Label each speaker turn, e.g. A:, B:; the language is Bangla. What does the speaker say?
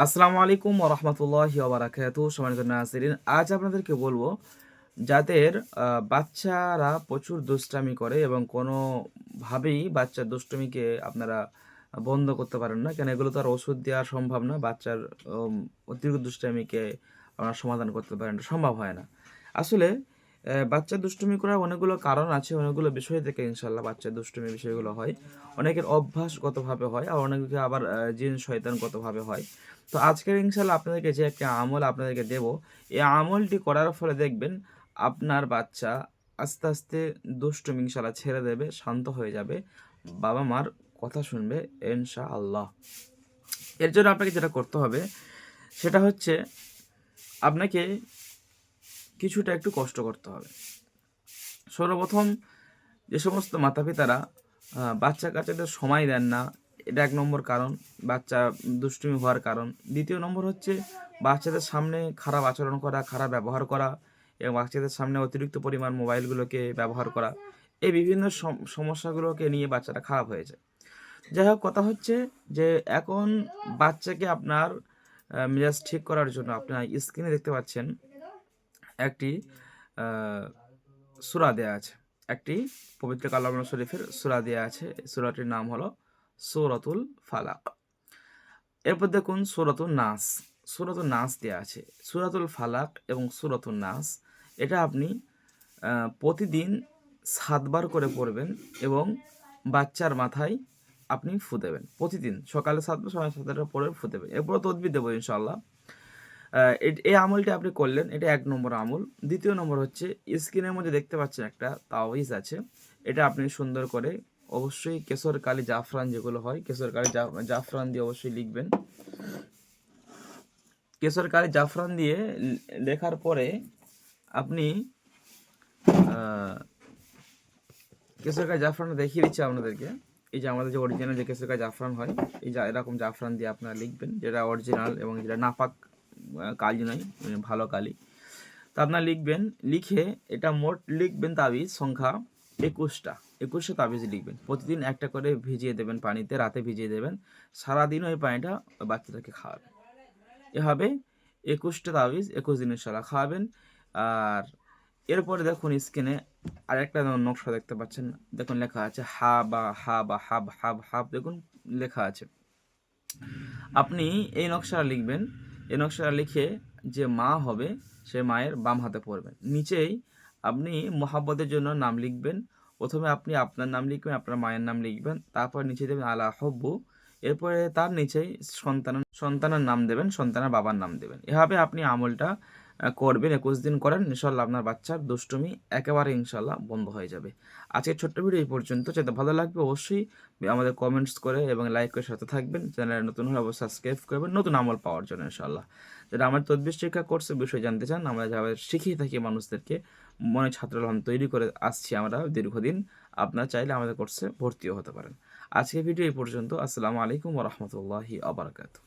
A: আসসালামু আলাইকুম ওয়া রাহমাতুল্লাহি ওয়া বারাকাতুহু। সম্মানিত নাযিরিন, আজ আপনাদেরকে বলবো যাদের বাচ্চারা প্রচুর দুষ্টামি করে এবং কোনোভাবেই বাচ্চার দুষ্টুমিকে আপনারা বন্ধ করতে পারেন না। কেন এগুলো তো আর ওষুধ দেওয়া সম্ভব না। বাচ্চার অতিরিক্ত দুষ্টামিকে আপনারা সমাধান করতে পারেন না, সম্ভব হয় না। আসলে বাচ্চা দুষ্টুমি করার অনেকগুলো কারণ আছে, অনেকগুলো বিষয় থেকে ইনশাআল্লাহ বাচ্চার দুষ্টুমি বিষয়গুলো হয়। অনেকের অভ্যাসগতভাবে হয়, আর অনেকে আবার জিন শয়তানগতভাবে হয়। তো আজকের ইনশাআল্লাহ আপনাদেরকে যে একটা আমল আপনাদেরকে দেব, এই আমলটি করার ফলে দেখবেন আপনার বাচ্চা আস্তে, আস্তে দুষ্টুমি ইনশাআল্লাহ ছেড়ে দেবে, শান্ত হয়ে যাবে। বাবা-মার কথা শুনবে ইনশাআল্লাহ। এর জন্য আপনাকে যেটা করতে হবে সেটা হচ্ছে আপনাকে কিছুটা একটু কষ্ট করতে হবে। সর্বপ্রথম যে সমস্ত মাতা-পিতারা বাচ্চা-কাচ্চাদের সময় দেন না, এটা ১ নম্বর কারণ, বাচ্চা দুষ্টুমি হওয়ার কারণ। ২য় নম্বর হচ্ছে বাচ্চাদের সামনে খারাপ আচরণ করা, খারাপ ব্যবহার করা এবং বাচ্চাদের সামনে অতিরিক্ত পরিমাণ মোবাইলগুলোকে ব্যবহার করা। এই বিভিন্ন সমস্যাগুলোকে নিয়ে বাচ্চাটা খারাপ হয়ে যায়। যাই হোক, কথা হচ্ছে যে এখন বাচ্চাকে আপনার মেজাজ ঠিক করার জন্য আপনার স্ক্রিনে দেখতে পাচ্ছেন একটি আ সূরা দেয়া আছে। একটি পবিত্র কালাম শরীফের সূরা দেয়া আছে। সূরাটির নাম হলো সূরাতুল ফালাক। এরপর দেখুন সূরাতুন নাস। সূরাতুন নাস দেয়া আছে। সূরাতুল ফালাক এবং সূরাতুন নাস এটা আপনি আ প্রতিদিন ৭ বার করে পড়বেন এবং বাচ্চার মাথায় আপনি ফু দেবেন। প্রতিদিন সকালে ৭ বার, সন্ধ্যায় ৭ বার পড়ে ফু দেবেন। এরপরে তদবির দেব ইনশাআল্লাহ। এই আমলটি আপনি করলেন, এটা ১ নম্বর আমল। ২য় নম্বর হচ্ছে স্ক্রিনের মধ্যে দেখতে পাচ্ছেন একটা তাওয়িজ আছে। এটা আপনি সুন্দর করে অবশ্যই কেশর, কালি, জাফরান যেগুলো হয়, কেশর, কালি, জাফরান দিয়ে অবশ্যই লিখবেন। কেশর, কালি, জাফরান দিয়ে লেখার পরে আপনি আ কেশর, কালি, জাফরানটা দেখিয়ে দিচ্ছি আপনাদেরকে। এই যে আমাদের যে অরিজিনাল যে কেশর, কালি, জাফরান হয়, এই যে এরকম জাফরান দিয়ে আপনারা লিখবেন, যেটা অরিজিনাল এবং যেটা নাপাক কালি নয়, ভালো কালি। তো আপনারা লিখবেন, লিখে এটা মোট লিখবেন তাবিজ সংখ্যা ২১টা। ২১টা তাবিজ লিখবেন। প্রতিদিন একটা করে ভিজিয়ে দেবেন পানিতে, রাতে ভিজিয়ে দেবেন। সারাদিন ওই পানিটা ওই বাচ্চাদেরকে খাওয়াবেন। এভাবে ২১টা তাবিজ ২১ দিন ইনশাআল্লাহ খাওয়াবেন। আর এরপরে দেখুন স্ক্রিনে আরেকটা নকশা দেখতে পাচ্ছেন। দেখুন লেখা আছে হা বা হাব হাব হাব, দেখুন লেখা আছে। আপনি এই নকশাটা লিখবেন। এই নকশাটা লিখে যে মা হবে সে মায়ের বাম হাতে পড়বেন। নিচেই আপনি মোহাব্বতের জন্য নাম লিখবেন। প্রথমে আপনি আপনার নাম লিখবেন, আপনার মায়ের নাম লিখবেন। তারপর নিচে দেবেন আলা হব্বু। এরপরে তার নিচেই সন্তানের নাম দেবেন, সন্তানের বাবার নাম দেবেন। এভাবে আপনি আমলটা করবেন, ২১ দিন করেন। ইনশাআল্লাহ আপনার বাচ্চার দুষ্টুমি একেবারে ইনশাআল্লাহ বন্ধ হয়ে যাবে। আজকের ছোট্ট ভিডিও এই পর্যন্ত। যাতে ভালো লাগবে অবশ্যই আমাদের কমেন্টস করে এবং লাইক করে সাথে থাকবেন। চ্যানেলে নতুন হলে অবশ্যই সাবস্ক্রাইব করবেন নতুন আমল পাওয়ার জন্য ইনশাআল্লাহ। যারা আমার তদবির শিক্ষা কোর্সের বিষয় জানতে চান, আমরা যেভাবে শিখিয়ে থাকি মানুষদেরকে, মনে ছাত্র হন তৈরি করে আসছি আমরা দীর্ঘদিন। আপনারা চাইলে আমাদের কোর্সে ভর্তিও হতে পারেন। আজকের ভিডিও এই পর্যন্ত। আসসালামু আলাইকুম ওয়া রাহমাতুল্লাহি ওয়া বারাকাতুহু।